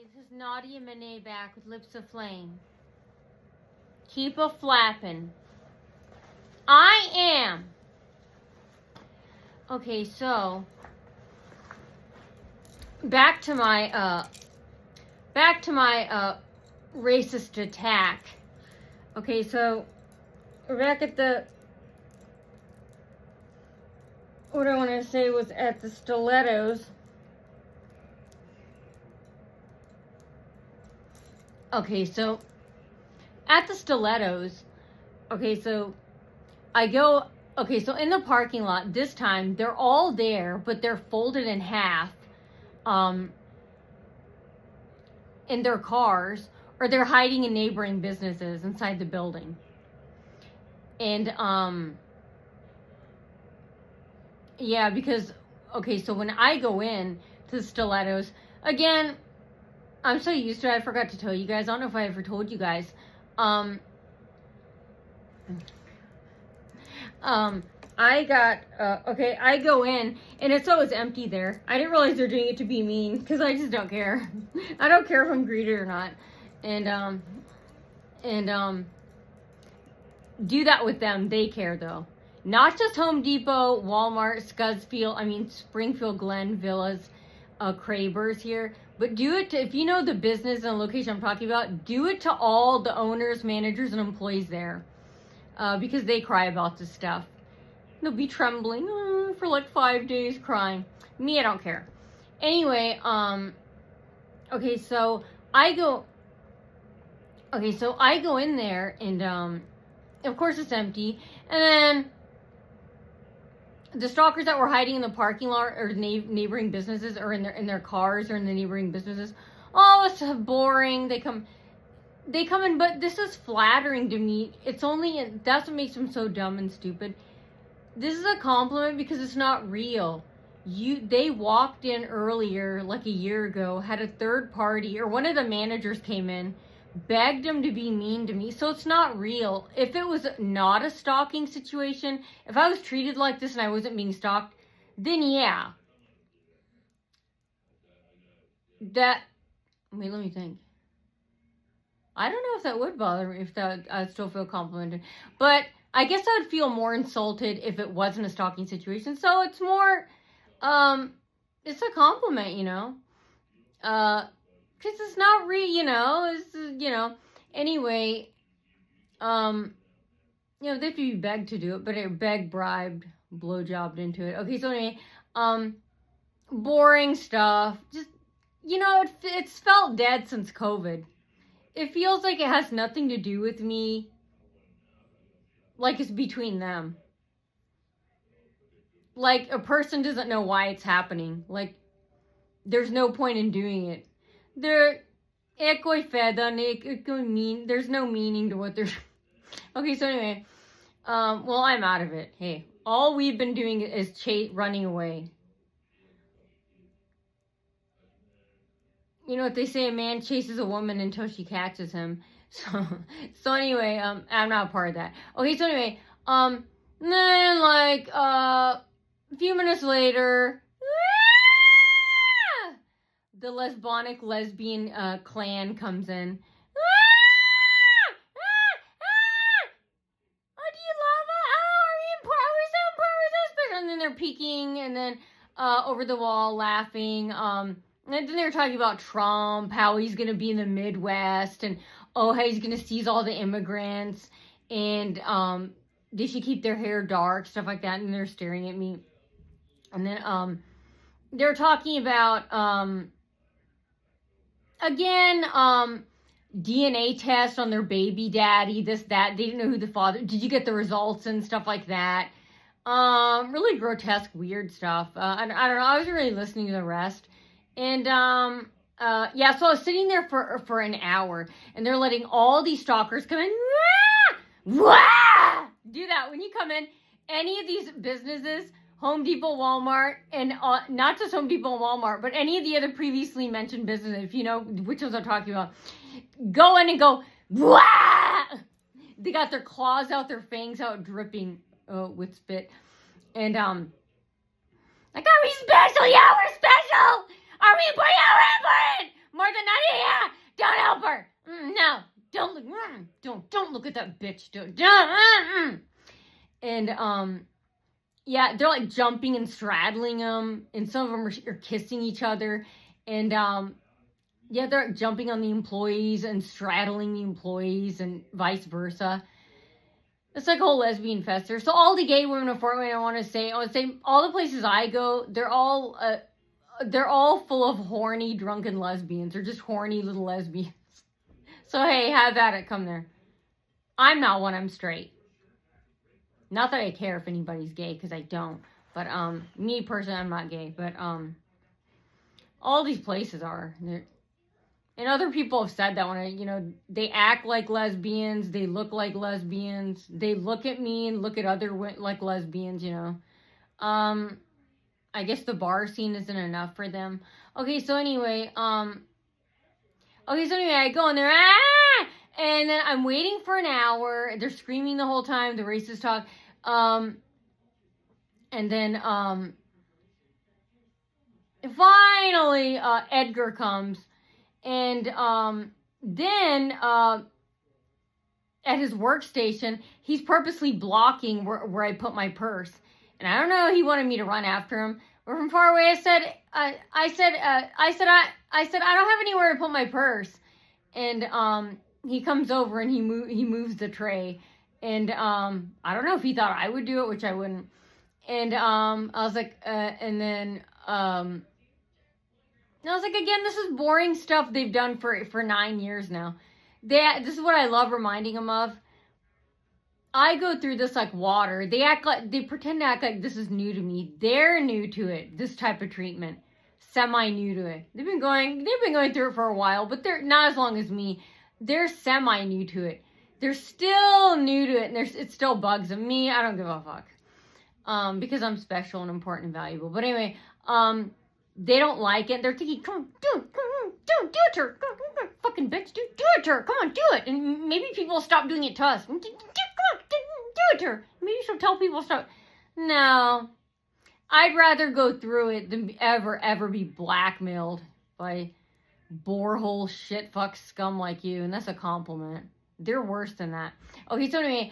This is Nadia Monet back with Lips of Flame. Keep a flapping. I am. Okay, so back to my racist attack. Okay, so we're back at the, what I want to say was at the Stilettos. Okay, so at the Stilettos, okay, so in the parking lot this time, they're all there, but they're folded in half, in their cars, or they're hiding in neighboring businesses inside the building. And, yeah, because, okay, so when I go in to the Stilettos, again, I'm so used to it, I forgot to tell you guys. I don't know if I ever told you guys. I go in, and it's always empty there. I didn't realize they're doing it to be mean, because I just don't care. I don't care if I'm greeted or not. And do that with them. They care, though. Not just Home Depot, Walmart, Springfield, Glen, Villas, Kraber's here. But do it to, if you know the business and location I'm talking about, do it to all the owners, managers, and employees there. Because they cry about this stuff. They'll be trembling for like 5 days crying. Me, I don't care. Anyway, okay, so I go in there, and of course it's empty. And then the stalkers that were hiding in the parking lot or neighboring businesses, or in their cars or in the neighboring businesses, oh, it's boring. They come in, but this is flattering to me. That's what makes them so dumb and stupid. This is a compliment because it's not real. They walked in earlier, like a year ago, had a third party, or one of the managers came in, begged them to be mean to me. So it's not real. If it was not a stalking situation, if I was treated like this and I wasn't being stalked, then yeah. Let me think. I don't know if that would bother me, if I'd still feel complimented. But I guess I would feel more insulted if it wasn't a stalking situation. So it's more, it's a compliment, you know. Because it's not anyway, they have to be begged to do it, but it begged, bribed, blowjobbed into it. Okay, so anyway, boring stuff. Just, it's felt dead since COVID. It feels like it has nothing to do with me. Like it's between them. Like a person doesn't know why it's happening. Like there's no point in doing it. There's no meaning to what they're. Okay, so anyway, well, I'm out of it. Hey, all we've been doing is running away. You know what they say, a man chases a woman until she catches him. So anyway, I'm not a part of that. Okay, so anyway, then like, a few minutes later, the lesbian clan comes in. Oh, do you love it? Oh, are we so important? And then they're peeking, and then over the wall laughing. And then they were talking about Trump, how he's gonna be in the Midwest, and how he's gonna seize all the immigrants, and they should keep their hair dark, stuff like that. And they're staring at me. And then they're talking about DNA test on their baby daddy, this, that. They didn't know who the father. Did you get the results and stuff like that? Really grotesque, weird stuff. I don't know. I wasn't really listening to the rest. And so I was sitting there for an hour, and they're letting all these stalkers come in. Wah! Do that when you come in. Any of these businesses, Home Depot, Walmart, and not just Home Depot and Walmart, but any of the other previously mentioned businesses, if you know which ones I'm talking about, go in and go, wah! They got their claws out, their fangs out, dripping with spit. And, like, are we special? Yeah, we're special! Are we important? Martha, Nadia, don't help her. No, don't look. Don't look at that bitch. Don't. And yeah, they're like jumping and straddling him, and some of them are kissing each other, and yeah, they're jumping on the employees and straddling the employees, and vice versa. It's like a whole lesbian fest there. So all the gay women in Fort Wayne, I want to say all the places I go, they're all full of horny, drunken lesbians. They're just horny little lesbians. So hey, have at it, come there. I'm not one, I'm straight. Not that I care if anybody's gay, because I don't. But me personally, I'm not gay. But all these places are. And other people have said that when they act like lesbians, they look like lesbians, they look at me and look at other like lesbians, I guess the bar scene isn't enough for them. Okay, so anyway, I go in there, and then I'm waiting for an hour. They're screaming the whole time, the racist talk. And then finally, Edgar comes. And then at his workstation, he's purposely blocking where I put my purse. And I don't know, he wanted me to run after him. But from far away, I said, I don't have anywhere to put my purse. And he comes over and he moves the tray. And I don't know if he thought I would do it, which I wouldn't. And I was like, and then I was like, again, this is boring stuff they've done for 9 years now. This is what I love reminding them of. I go through this like water. They pretend to act like this is new to me. They're new to it. This type of treatment, semi-new to it. They've been going through it for a while, but they're not as long as me. They're semi-new to it. They're still new to it, and it still bugs them. Me, I don't give a fuck. Because I'm special and important and valuable. But anyway, they don't like it. They're thinking, come on, do it to her. Fucking bitch, do it to her. Come on, do it. And maybe people will stop doing it to us. Come on, do it to her. Maybe she'll tell people to stop. No. I'd rather go through it than ever be blackmailed by borehole shit fuck scum like you. And that's a compliment. They're worse than that. Okay, so anyway,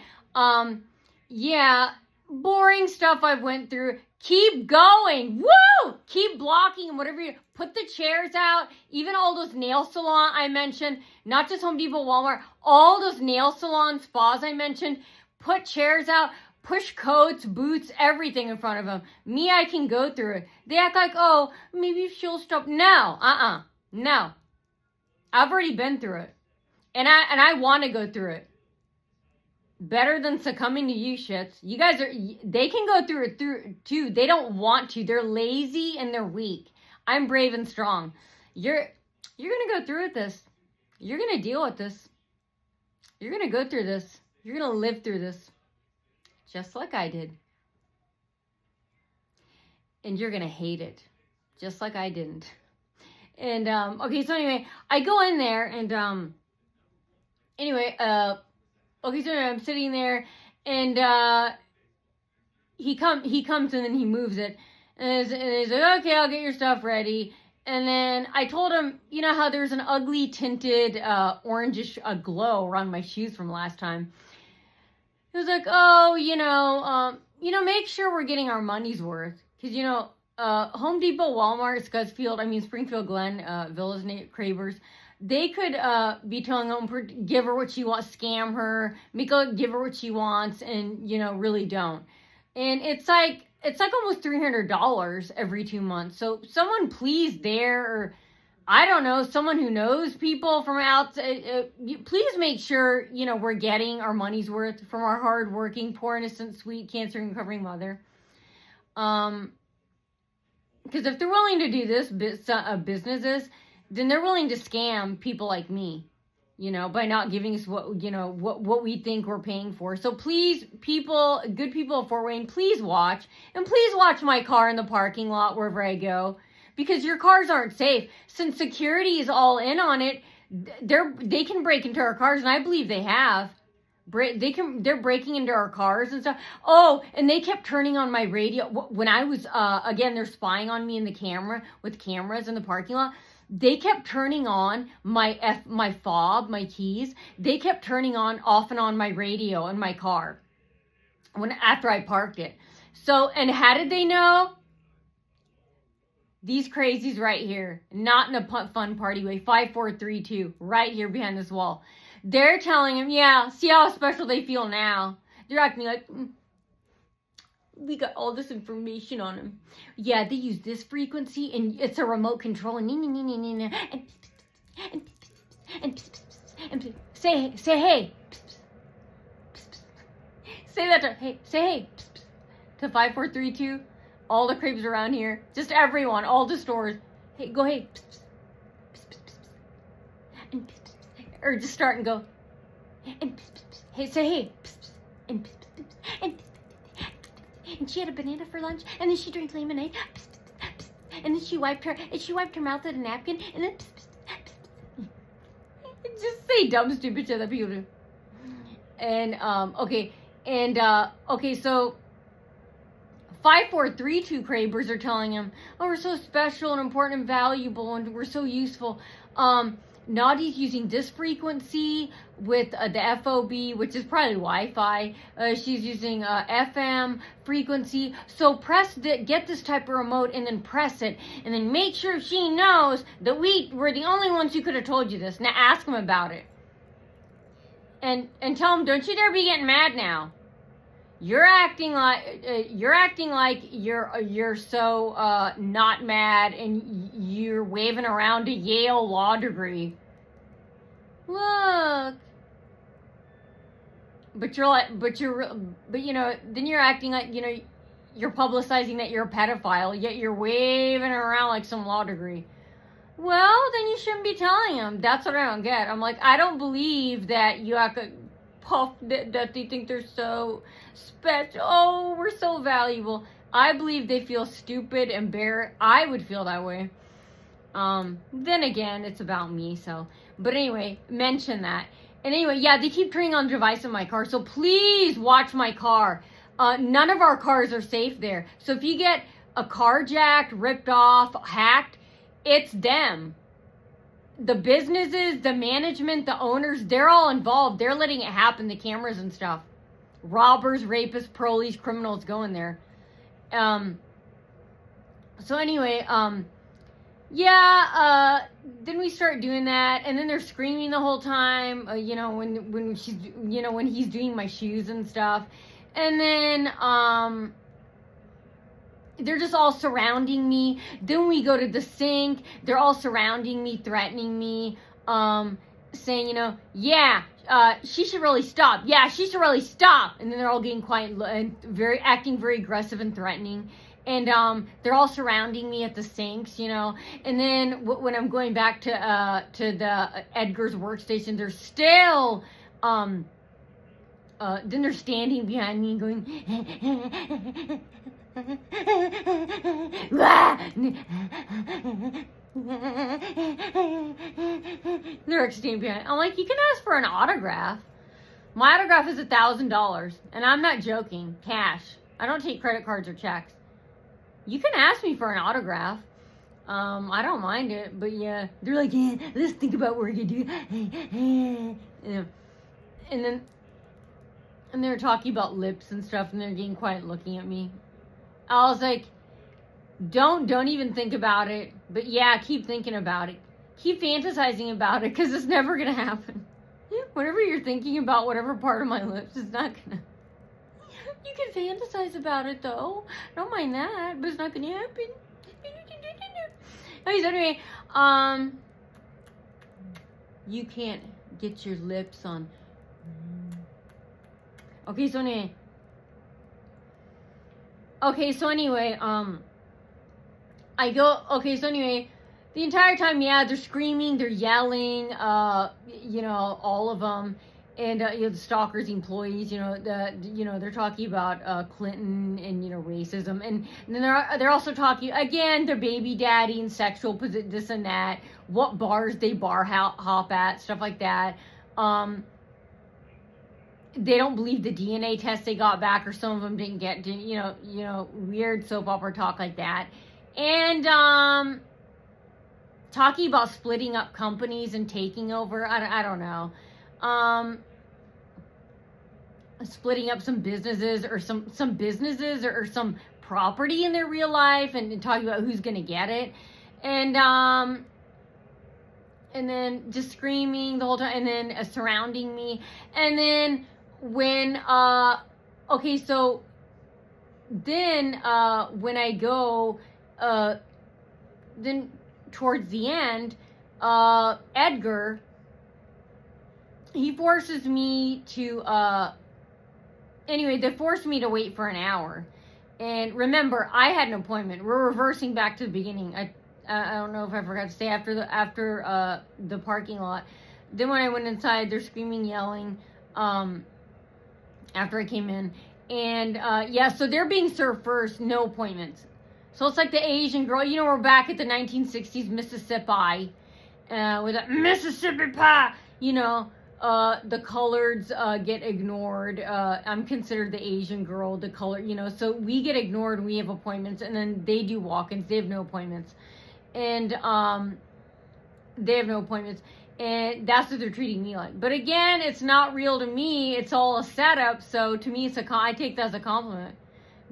yeah, boring stuff I've went through. Keep going. Woo! Keep blocking and whatever you put the chairs out. Even all those nail salon I mentioned, not just Home Depot, Walmart, all those nail salon spas I mentioned, put chairs out, push coats, boots, everything in front of them. Me, I can go through it. They act like, oh, maybe she'll stop. No, no. I've already been through it. And I want to go through it. Better than succumbing to you shits. You guys they can go through it too. They don't want to. They're lazy and they're weak. I'm brave and strong. You're going to go through with this. You're going to deal with this. You're going to go through this. You're going to live through this. Just like I did. And you're going to hate it. Just like I didn't. And, okay, so anyway, I go in there and, okay, so I'm sitting there, and he comes and then he moves it, and he's like, okay, I'll get your stuff ready. And then I told him, you know how there's an ugly tinted orangish glow around my shoes from last time. He was like, oh, make sure we're getting our money's worth, because Home Depot, Walmart, Springfield Glen, Villas, Cravers. They could be telling them, give her what she wants, scam her, give her what she wants, and, really don't. And it's like almost $300 every 2 months. So someone please there, or I don't know, someone who knows people from outside, please make sure, we're getting our money's worth from our hardworking, poor, innocent, sweet, cancer recovering mother. Because if they're willing to do this, businesses, then they're willing to scam people like me, by not giving us what we think we're paying for. So please, good people of Fort Wayne, please watch. And please watch my car in the parking lot wherever I go. Because your cars aren't safe. Since security is all in on it, they can break into our cars, and I believe they have. They're breaking into our cars and stuff. Oh, and they kept turning on my radio when I was, again, they're spying on me in the camera with cameras in the parking lot. they kept turning on my fob, my keys. They kept turning on, off and on my radio in my car after I parked it. So, and how did they know? These crazies right here, not in a fun party way. 5, 4, 3, 2, right here behind this wall. They're telling him, yeah, see how special they feel now. They're acting like, we got all this information on him. Yeah, they use this frequency, and it's a remote control, and say hey. Say that to, hey, say hey. To 5, 4, 3, 2. All the crepes around here. Just everyone, all the stores. Hey, go hey. Or just start and go. Hey, say hey. And she had a banana for lunch, and then she drank lemonade, and then she wiped her mouth with a napkin, and then just say dumb, stupid shit that people do. And okay, so 5, 4, 3, 2 Crabers are telling him, oh, we're so special and important and valuable, and we're so useful. Naughty's using this frequency with the FOB, which is probably Wi-Fi. She's using FM frequency. So get this type of remote and then press it. And then make sure she knows that we were the only ones who could have told you this. Now ask him about it. And tell him, don't you dare be getting mad now. You're acting like you're so not mad, and you're waving around a Yale law degree. Look, but you know, then you're acting like, you know, you're publicizing that you're a pedophile, yet you're waving around like some law degree. Well, then you shouldn't be telling him. That's what I don't get. I'm like, I don't believe that you act like puff that they think they're so special. Oh, we're so valuable. I believe they feel stupid, embarrassed. I would feel that way. Then again, it's about me, so. But anyway, mention that. And anyway, yeah, they keep turning on the device in my car, so please watch my car. None of our cars are safe there. So if you get a car jacked, ripped off, hacked, it's them. The businesses, the management, the owners, they're all involved. They're letting it happen, the cameras and stuff. Robbers, rapists, parolees, criminals going there. So anyway, yeah, then we start doing that, and then they're screaming the whole time, you know, when she's, you know, when he's doing my shoes and stuff. And then, they're just all surrounding me. Then we go to the sink. They're all surrounding me, threatening me, saying, you know, yeah, she should really stop. Yeah, she should really stop. And then they're all getting quiet and acting very aggressive and threatening. And they're all surrounding me at the sinks, you know. And then when I'm going back to the Edgar's workstation, they're still then they're standing behind me and going. They're standing behind. I'm like, you can ask for an autograph. My autograph is $1,000, and I'm not joking. Cash. I don't take credit cards or checks. You can ask me for an autograph. I don't mind it, but yeah, they're like, yeah, let's think about what we're gonna do. Yeah. And they're talking about lips and stuff, and they're getting quiet, looking at me. I was like, don't even think about it. But yeah, keep thinking about it. Keep fantasizing about it, because it's never gonna happen. Whatever you're thinking about, whatever part of my lips, is not gonna. You can fantasize about it, though. I don't mind that, but it's not gonna happen. Okay, so anyway, you can't get your lips on. Okay, so anyway, I go, okay, so anyway, the entire time, yeah, they're screaming, they're yelling, you know, all of them, and, you know, the stalkers, employees, you know, they're talking about, Clinton and, you know, racism, and then they're also talking, again, their baby daddy and sexual position, this and that, what bars they hop at, stuff like that. They don't believe the DNA test they got back, or some of them didn't get, you know, weird soap opera talk like that. And talking about splitting up companies and taking over. I don't know. Splitting up some businesses or some businesses or some property in their real life and talking about who's going to get it. And then just screaming the whole time, and then surrounding me. And then when, okay, so then when I go, then towards the end, Edgar, he forces me to, anyway, they forced me to wait for an hour. And remember, I had an appointment. We're reversing back to the beginning. I don't know if I forgot to say after the parking lot. Then when I went inside, they're screaming, yelling, after I came in. And, yeah, so they're being served first, no appointments. So it's like the Asian girl, you know, we're back at the 1960s Mississippi, with a Mississippi pie, you know, the coloreds, get ignored. I'm considered the Asian girl, the color, you know, so we get ignored, we have appointments, and then they do walk-ins, they have no appointments. And, they have no appointments. And that's what they're treating me like. But again, it's not real to me. It's all a setup. So to me, I take that as a compliment.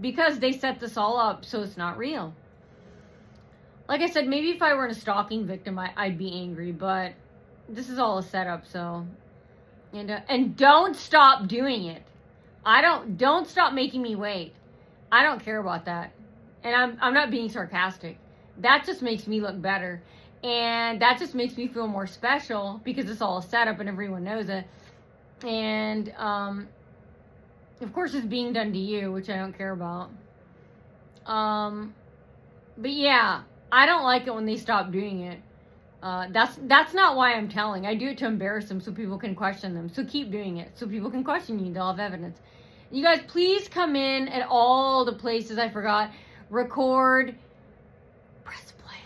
Because they set this all up, so it's not real. Like I said, maybe if I were a stalking victim, I'd be angry. But this is all a setup, so. And don't stop doing it. Don't stop making me wait. I don't care about that. And I'm not being sarcastic. That just makes me look better. And that just makes me feel more special because it's all a setup and everyone knows it. And, of course, it's being done to you, which I don't care about. But yeah, I don't like it when they stop doing it. That's not why I'm telling. I do it to embarrass them so people can question them. So keep doing it so people can question you. They'll have evidence. You guys, please come in at all the places I forgot. Record. Press play.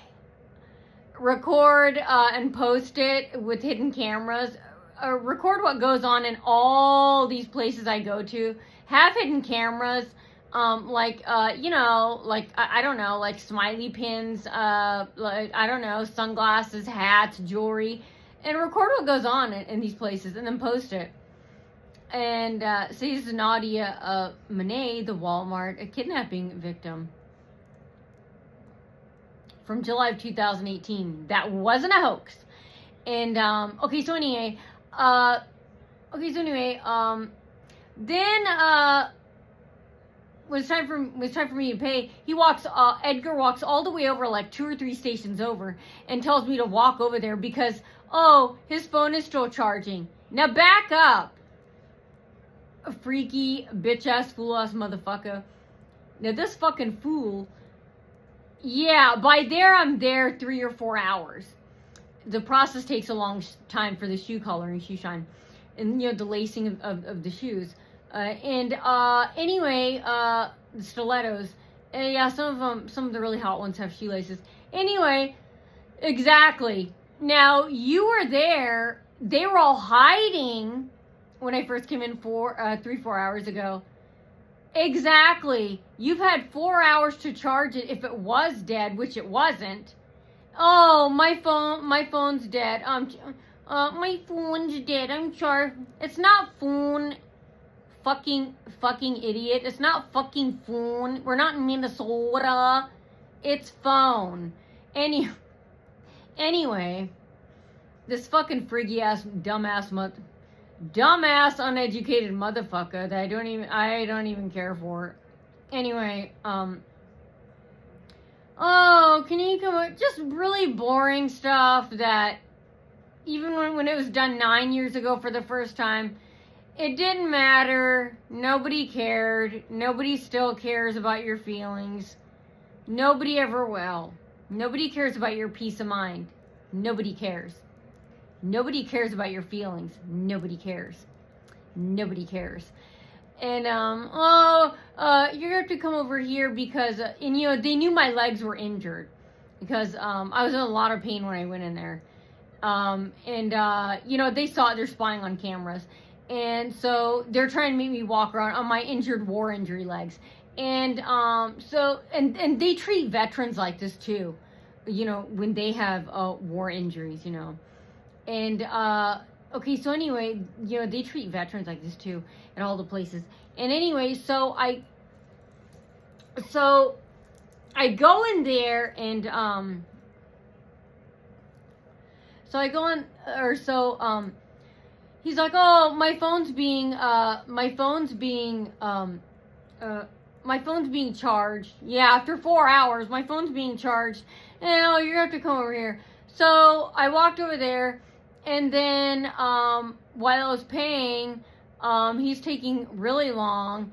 Record and post it with hidden cameras. Record what goes on in all these places I go to. Have hidden cameras, you know, like, I don't know, like smiley pins, like, I don't know, sunglasses, hats, jewelry, and record what goes on in these places and then post it. And, says Nadia Monet, the Walmart, a kidnapping victim. From July of 2018. That wasn't a hoax. And, okay, so anyway, then, when it's time for me to pay, Edgar walks all the way over, like 2 or 3 stations over, and tells me to walk over there because, oh, his phone is still charging. Now back up. A freaky, bitch-ass, fool-ass motherfucker. Now this fucking fool, yeah, by there I'm there 3 or 4 hours. The process takes a long time for the shoe color and shoe shine. And, you know, the lacing of the shoes. Anyway, the stilettos. Yeah, some of the really hot ones have shoelaces. Anyway, exactly. Now, you were there. They were all hiding when I first came in 3-4 hours ago. Exactly. You've had 4 hours to charge it if it was dead, which it wasn't. Oh, my phone's dead. My phone's dead. I'm sorry. It's not phone. Fucking idiot. It's not fucking phone. We're not in Minnesota. It's phone. Anyway, this fucking friggy ass, dumbass uneducated motherfucker that I don't even care for. Anyway, oh, can you come up? Just really boring stuff that even when it was done 9 years ago for the first time, it didn't matter. Nobody cared. Nobody still cares about your feelings. Nobody ever will. Nobody cares about your peace of mind. Nobody cares. Nobody cares about your feelings. Nobody cares. Nobody cares. And, you have to come over here because, and you know, they knew my legs were injured because, I was in a lot of pain when I went in there. You know, they saw it, they're spying on cameras. And so they're trying to make me walk around on my injured war injury legs. And, and they treat veterans like this too. when they have war injuries, And okay, so anyway, they treat veterans like this too at all the places. And anyway, so I go in there, and so I go in, or so he's like, "Oh, my phone's being charged. Yeah, after 4 hours, my phone's being charged. And oh, you have to come over here." So I walked over there, and then while I was paying, he's taking really long,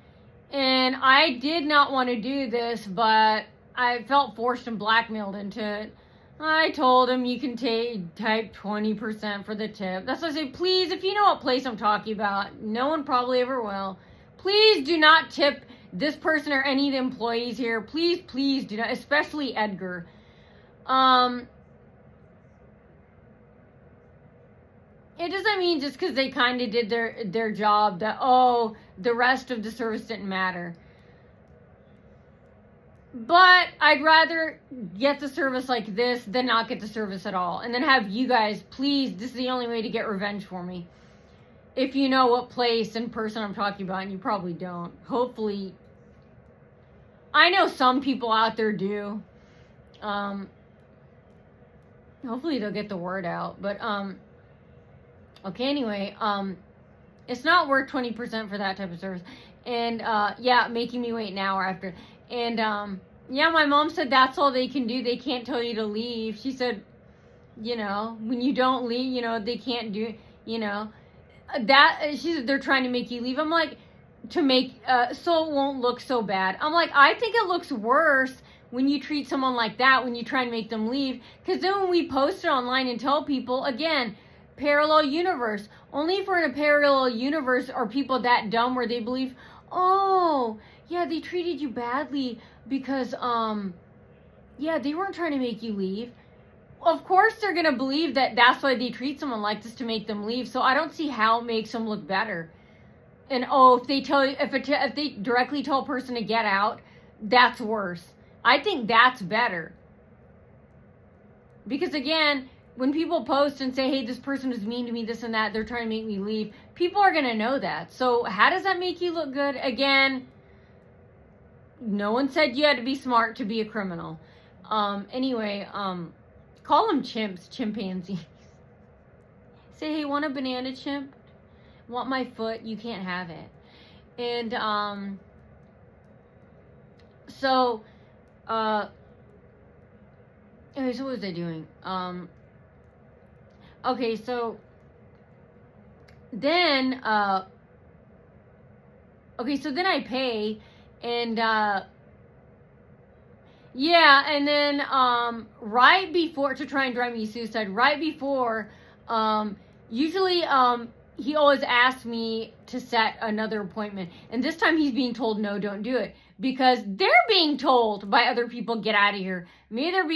and I did not want to do this, but I felt forced and blackmailed into it. I told him, you can type 20% for the tip. That's why I say, please, if you know what place I'm talking about, no one probably ever will, please do not tip this person or any of the employees here. Please, please do not, especially Edgar. It doesn't mean just because they kind of did their job that, the rest of the service didn't matter. But I'd rather get the service like this than not get the service at all. And then have you guys, please, this is the only way to get revenge for me. If you know what place and person I'm talking about, and you probably don't. Hopefully, I know some people out there do. Hopefully they'll get the word out. But, okay, anyway, it's not worth 20% for that type of service. And, making me wait an hour after. And, my mom said that's all they can do. They can't tell you to leave. She said, when you don't leave, they can't do, she said they're trying to make you leave. I'm like, to make, so it won't look so bad. I'm like, I think it looks worse when you treat someone like that, when you try and make them leave. Because then when we post it online and tell people, again, parallel universe. Only if we're in a parallel universe are people that dumb where they believe, yeah, they treated you badly because, they weren't trying to make you leave. Of course they're going to believe that that's why they treat someone like this, to make them leave. So I don't see how it makes them look better. And, if they directly tell a person to get out, that's worse. I think that's better. Because, again, when people post and say, hey, this person is mean to me, this and that, they're trying to make me leave, people are going to know that. So how does that make you look good? Again, no one said you had to be smart to be a criminal. Anyway, call them chimpanzees. Say, hey, want a banana chimp? Want my foot? You can't have it. And, okay, so what was I doing? Okay, so then, then I pay, and, and then, right before, to try and drive me to suicide, right before, usually, he always asks me to set another appointment, and this time he's being told, no, don't do it, because they're being told by other people, get out of here. Maybe they're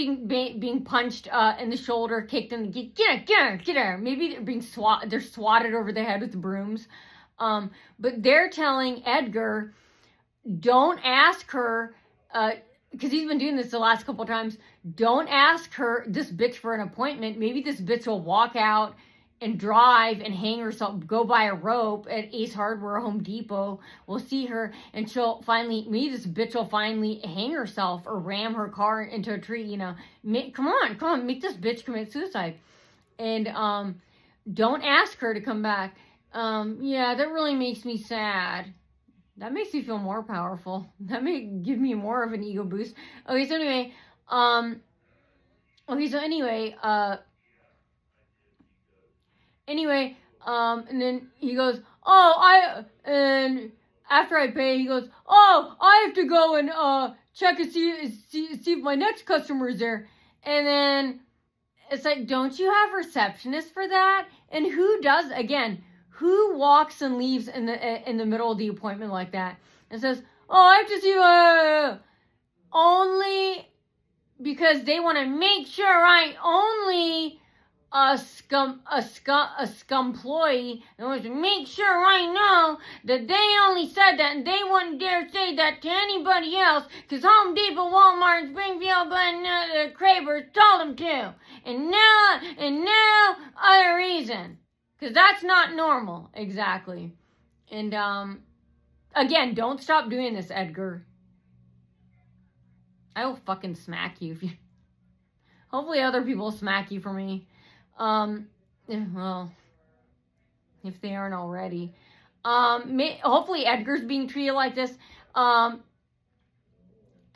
being punched in the shoulder, kicked in the get out. Maybe they're being swatted over the head with brooms. But they're telling Edgar, don't ask her, because he's been doing this the last couple times. Don't ask her, this bitch, for an appointment. Maybe this bitch will walk out and drive and hang herself, go buy a rope at Ace Hardware, Home Depot. We'll see her, and maybe this bitch will finally hang herself or ram her car into a tree, come on, make this bitch commit suicide. And, don't ask her to come back. That really makes me sad. That makes me feel more powerful. That may give me more of an ego boost. Okay, so anyway, and then he goes, and after I pay, he goes, I have to go and, check and see if my next customer is there. And then it's like, don't you have receptionists for that? And who walks and leaves in the middle of the appointment like that and says, I have to see, only because they want to make sure I only, a scumployee and was make sure I know that they only said that and they wouldn't dare say that to anybody else because Home Depot, Walmart, Springfield, Glen, Kraber told them to. And no other reason. Because that's not normal. Exactly. And, again, don't stop doing this, Edgar. I will fucking smack you if you... Hopefully other people smack you for me. Well, if they aren't already. Hopefully Edgar's being treated like this.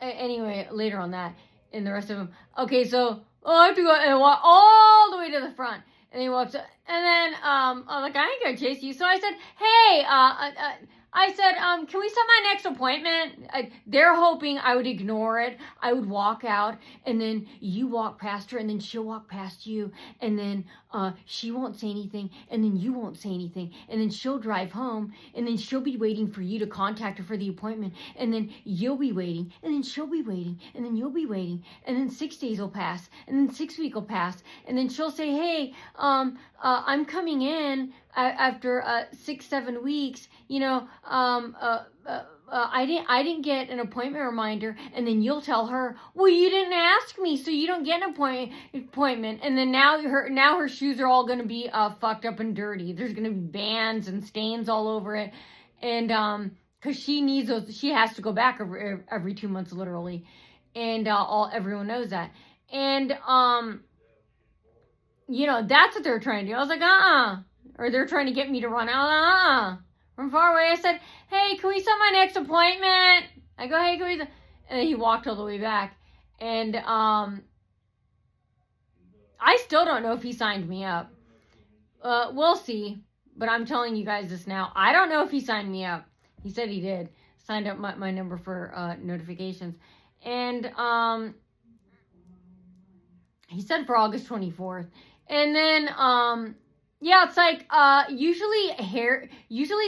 Anyway, later on that. And the rest of them. Okay, so, I have to go and walk all the way to the front. And he walks up. And then, I'm like, I ain't gonna chase you. So I said, hey, can we set my next appointment? They're hoping I would ignore it. I would walk out, and then you walk past her, and then she'll walk past you, and then she won't say anything, and then you won't say anything, and then she'll drive home, and then she'll be waiting for you to contact her for the appointment, and then you'll be waiting, and then she'll be waiting, and then you'll be waiting, and then 6 days will pass, and then 6 weeks will pass, and then she'll say, hey, I'm coming in after 6-7 weeks, I didn't get an appointment reminder, and then you'll tell her, well, you didn't ask me, so you don't get an appointment, and then now her shoes are all going to be fucked up and dirty. There's going to be bands and stains all over it, and because she needs those, she has to go back every 2 months literally, and everyone knows that, and that's what they're trying to do. I was like, or they're trying to get me to run out. From far away, I said, hey, can we set my next appointment? I go, hey, can we... And he walked all the way back. And, I still don't know if he signed me up. We'll see. But I'm telling you guys this now. I don't know if he signed me up. He said he did. Signed up my number for, notifications. And, he said for August 24th. And then, yeah, it's like, usually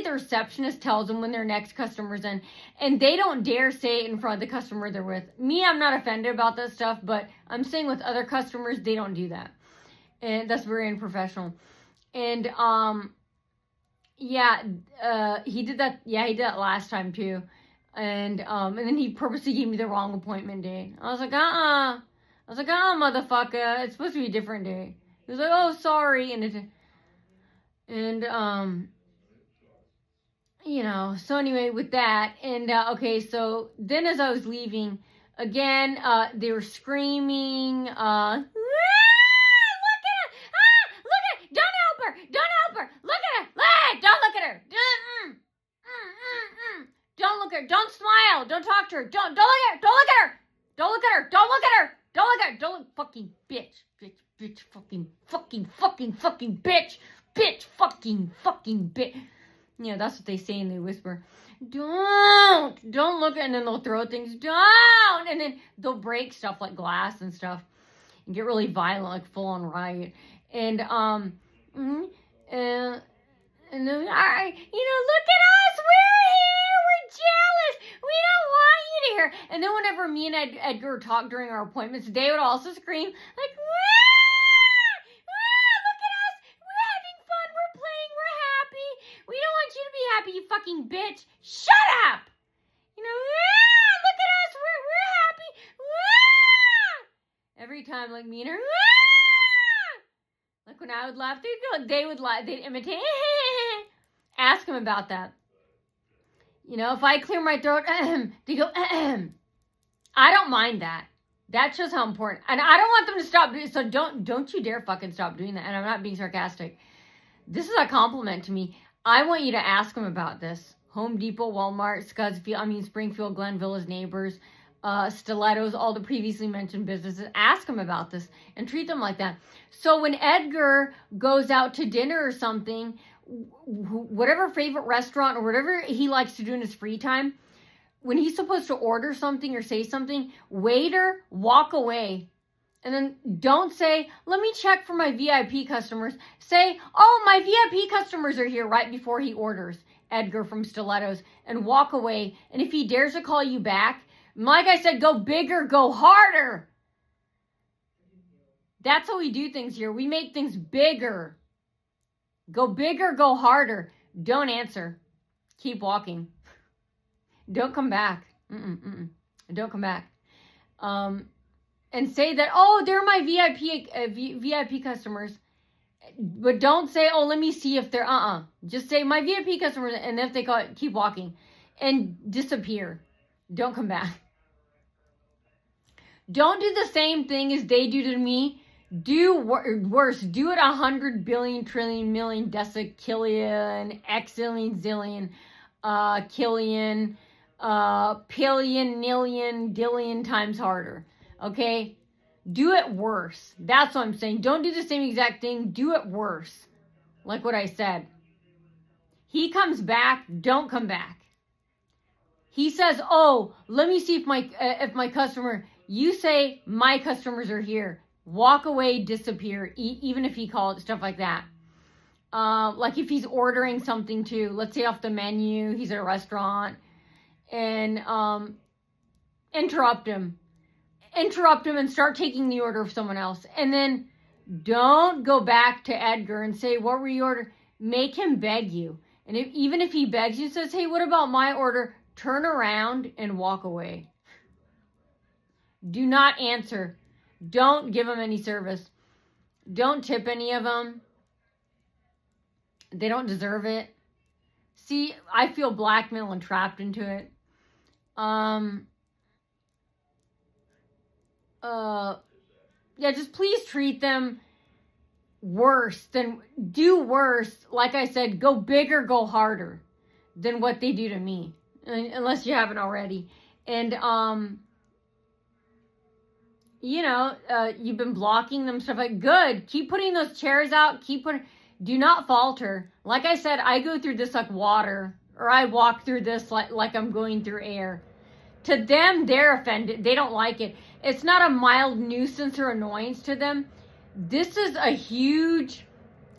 the receptionist tells them when their next customer's in, and they don't dare say it in front of the customer they're with. Me, I'm not offended about that stuff, but I'm saying with other customers, they don't do that. And that's very unprofessional. And, yeah, he did that last time too. And then he purposely gave me the wrong appointment date. I was like, motherfucker, it's supposed to be a different day. He was like, oh, sorry, so anyway, with that, and, okay, so then as I was leaving, again, they were screaming, look at her, don't help her, look at her, don't look at her, don't look at her, don't smile, don't talk to her, don't look at her, fucking bitch, fucking bitch. Bitch, fucking bitch. That's what they say, and they whisper, don't look at, and then they'll throw things, don't, and then they'll break stuff like glass and stuff, and get really violent, like full on riot, and, and then, look at us, we're here, we're jealous, we don't want you to hear, and then whenever me and Edgar talk during our appointments, they would also scream, like, happy, you fucking bitch. Shut up! Look at us, we're happy. Every time, like me and her, like when I would laugh, they would laugh, they'd imitate. Ask him about that. If I clear my throat, they go, I don't mind that. That shows how important, and I don't want them to stop doing it, so don't you dare fucking stop doing that, and I'm not being sarcastic. This is a compliment to me. I want you to ask them about this. Home Depot, Walmart, Springfield, Glenville, his neighbors, Stilettos, all the previously mentioned businesses. Ask them about this and treat them like that. So when Edgar goes out to dinner or something, whatever favorite restaurant or whatever he likes to do in his free time, when he's supposed to order something or say something, waiter, walk away. And then don't say, let me check for my VIP customers. Say, oh, my VIP customers are here right before he orders, Edgar from Stilettos, and walk away. And if he dares to call you back, like I said, go bigger, go harder. That's how we do things here. We make things bigger. Go bigger, go harder. Don't answer. Keep walking. Don't come back. Don't come back. And say that, oh, they're my VIP customers. But don't say, oh, let me see if they're, Just say my VIP customers, and if they call it, keep walking. And disappear. Don't come back. Don't do the same thing as they do to me. Do worse. Do it 100 billion, trillion, million, decillion, exillion, zillion, killion, pillion, nillion, dillion times harder. Okay? Do it worse. That's what I'm saying. Don't do the same exact thing. Do it worse. Like what I said. He comes back. Don't come back. He says, oh, let me see if my customer, you say my customers are here. Walk away, disappear, even if he called it, stuff like that. Like if he's ordering something too, let's say off the menu, he's at a restaurant, and interrupt him and start taking the order of someone else. And then don't go back to Edgar and say, what were you ordering? Make him beg you. And even if he begs you, says, hey, what about my order? Turn around and walk away. Do not answer. Don't give them any service. Don't tip any of them. They don't deserve it. See, I feel blackmailed and trapped into it. Yeah, just please treat them worse do worse. Like I said, go bigger, go harder than what they do to me. Unless you haven't already. And, you've been blocking them, stuff like, good. Keep putting those chairs out. Do not falter. Like I said, I go through this like water, or I walk through this like I'm going through air. To them, they're offended. They don't like it. It's not a mild nuisance or annoyance to them. This is a huge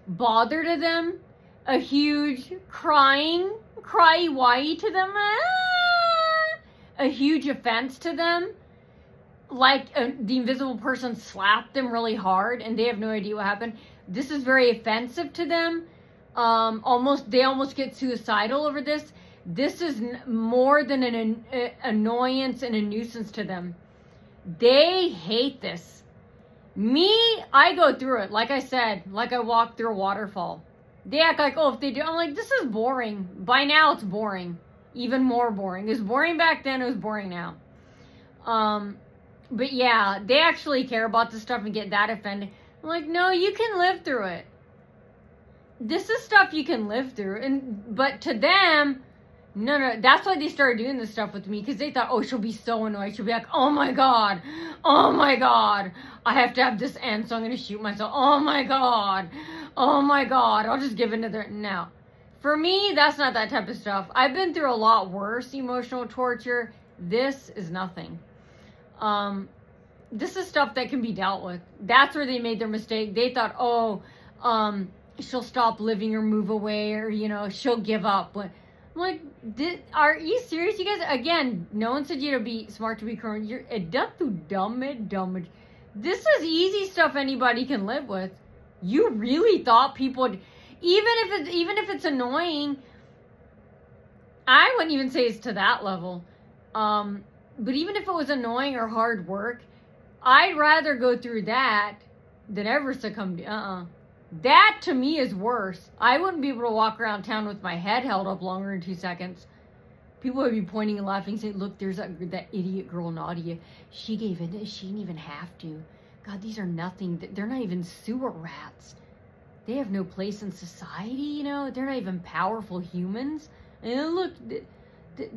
bother to them. A huge cry-why to them. A huge offense to them. Like the invisible person slapped them really hard and they have no idea what happened. This is very offensive to them. They almost get suicidal over this. This is more than an annoyance and a nuisance to them. They hate this. Me, I go through it. Like I said, like I walk through a waterfall. They act like, oh, if they do, I'm like, this is boring. By now, it's boring. Even more boring. It was boring back then, it was boring now. But yeah, they actually care about this stuff and get that offended. I'm like, no, you can live through it. This is stuff you can live through. But to them, no, that's why they started doing this stuff with me, because they thought, oh, she'll be so annoyed. She'll be like, oh my god, I have to have this end, so I'm going to shoot myself. Oh my god, I'll just give in to their... No. For me, that's not that type of stuff. I've been through a lot worse emotional torture. This is nothing. This is stuff that can be dealt with. That's where they made their mistake. They thought, oh, she'll stop living or move away, or, she'll give up. But I'm like, are you serious? You guys, again, no one said you to be smart to be current. You're dumb. This is easy stuff anybody can live with. You really thought people would, even if it's annoying, I wouldn't even say it's to that level. But even if it was annoying or hard work, I'd rather go through that than ever succumb to, That to me is worse. I wouldn't be able to walk around town with my head held up longer than 2 seconds. People would be pointing and laughing, saying, look, there's that idiot girl, Nadia. She gave in. She didn't even have to. God, these are nothing. They're not even sewer rats. They have no place in society, They're not even powerful humans. And look,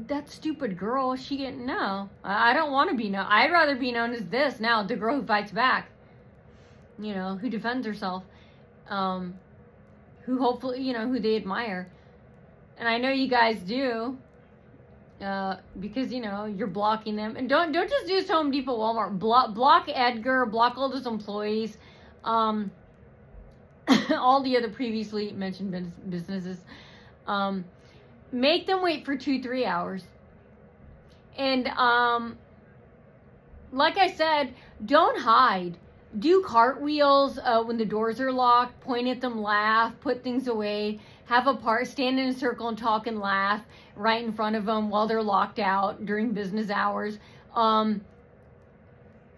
that stupid girl, no. I don't want to be known. I'd rather be known as this now, the girl who fights back. Who defends herself. Who hopefully, who they admire. And I know you guys do. Because, you're blocking them. And don't just do this Home Depot, Walmart. Block Edgar, block all those employees. All the other previously mentioned businesses. Make them wait for 2-3 hours. And, like I said, don't hide. Do cartwheels when the doors are locked, point at them, laugh, put things away, stand in a circle and talk and laugh right in front of them while they're locked out during business hours.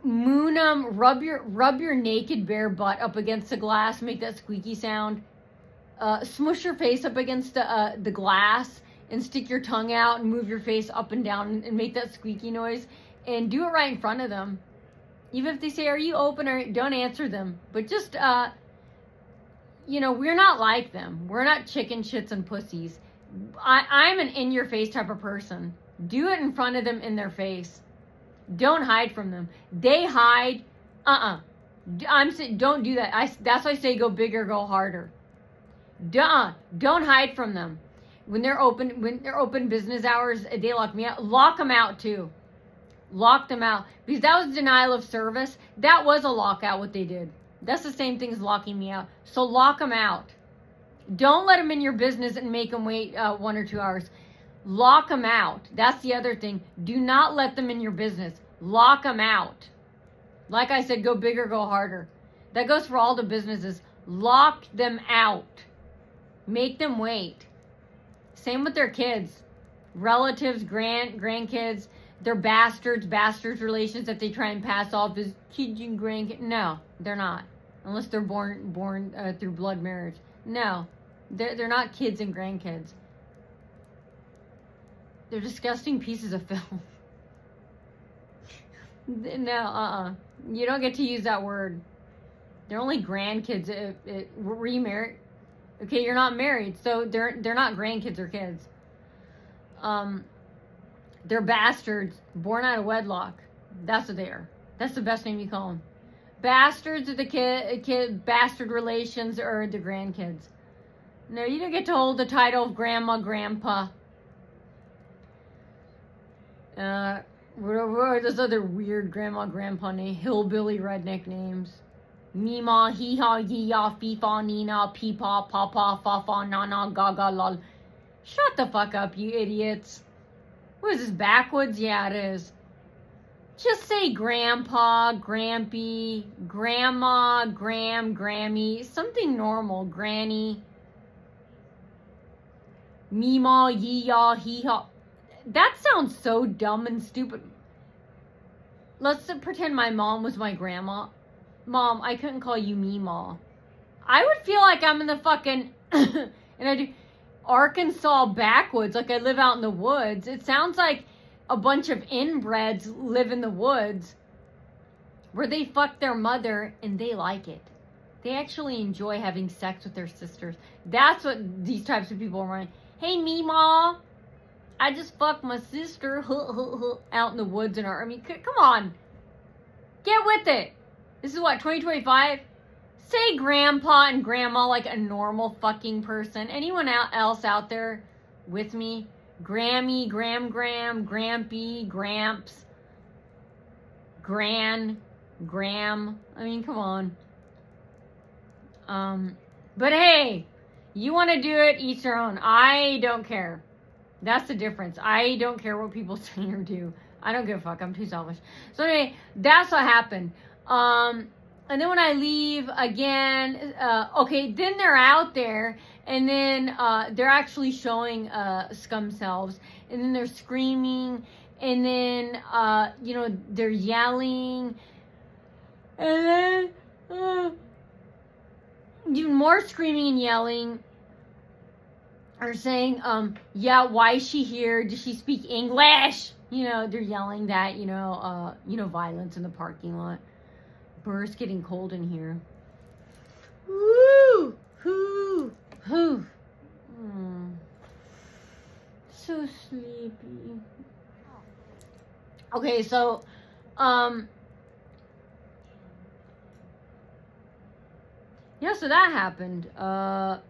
Moon them, rub your naked bare butt up against the glass, make that squeaky sound. Smush your face up against the glass and stick your tongue out and move your face up and down and make that squeaky noise, and do it right in front of them. Even if they say, "Are you open?" or don't answer them, but just we're not like them. We're not chicken shits and pussies. I'm an in your face type of person. Do it in front of them, in their face. Don't hide from them. They hide. I'm saying don't do that. That's why I say go bigger, go harder. Don't hide from them. When they're open business hours, they lock me out. Lock them out too. Lock them out, because that was denial of service. That was a lockout, what they did. That's the same thing as locking me out. So lock them out. Don't let them in your business and make them wait 1 or 2 hours. Lock them out. That's the other thing. Do not let them in your business. Lock them out. Like I said, go bigger, go harder. That goes for all the businesses. Lock them out. Make them wait. Same with their kids. Relatives, grandkids. They're bastards relations that they try and pass off as kids and grandkids. No, they're not. Unless they're born through blood marriage. No, they're not kids and grandkids. They're disgusting pieces of film. No, you don't get to use that word. They're only grandkids. Were you married? Okay, you're not married, so they're not grandkids or kids. They're bastards born out of wedlock. That's what they are. That's the best name you call them. Bastards are the kid bastard relations or the grandkids. No, you don't get to hold the title of grandma, grandpa. What are those other weird grandma, grandpa names? Hillbilly redneck names. Mima, hee-haw, yee-yaw, fee-faw, nina, pee-paw, pa-paw, fa-fa, na-na, ga-ga, lol. Shut the fuck up, you idiots. What is this, backwoods? Yeah, it is. Just say grandpa, grampy, grandma, grammy, something normal, granny. Meemaw, yee-yaw, hee-haw. That sounds so dumb and stupid. Let's pretend my mom was my grandma. Mom, I couldn't call you Meemaw. I would feel like I'm in the fucking... and I do... Arkansas backwoods, like I live out in the woods. It sounds like a bunch of inbreds live in the woods where they fuck their mother and they like it. They actually enjoy having sex with their sisters. That's what these types of people are. Hey, Meemaw, I just fucked my sister out in the woods. I mean, come on. Get with it. This is what, 2025? Say grandpa and grandma like a normal fucking person. Anyone else out there with me? Grammy, gram, grampy, gramps, gran, gram. I mean, come on. But hey, you want to do it, each their own. I don't care. That's the difference. I don't care what people say or do. I don't give a fuck. I'm too selfish. So anyway, that's what happened. And then when I leave again, okay, then they're out there, and then they're actually showing scum selves, and then they're screaming, and then, they're yelling, and then even more screaming and yelling, or saying, yeah, why is she here? Does she speak English? They're yelling that, violence in the parking lot. It's getting cold in here. Woo! Hoo! Hoo! So sleepy. Okay, so, yeah, so that happened. The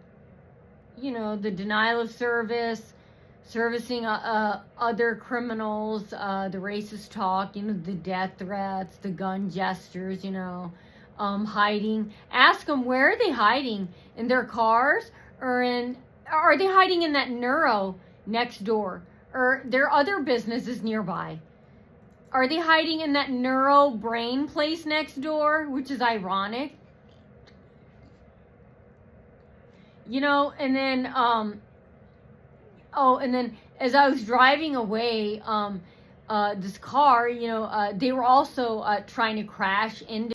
denial of service, servicing other criminals, the racist talk, the death threats, the gun gestures, hiding. Ask them, where are they hiding? In their cars? Or are they hiding in that neuro next door? Or there are other businesses nearby? Are they hiding in that neuro brain place next door? Which is ironic. You know, and then, and then as I was driving away, this car, they were also trying to crash into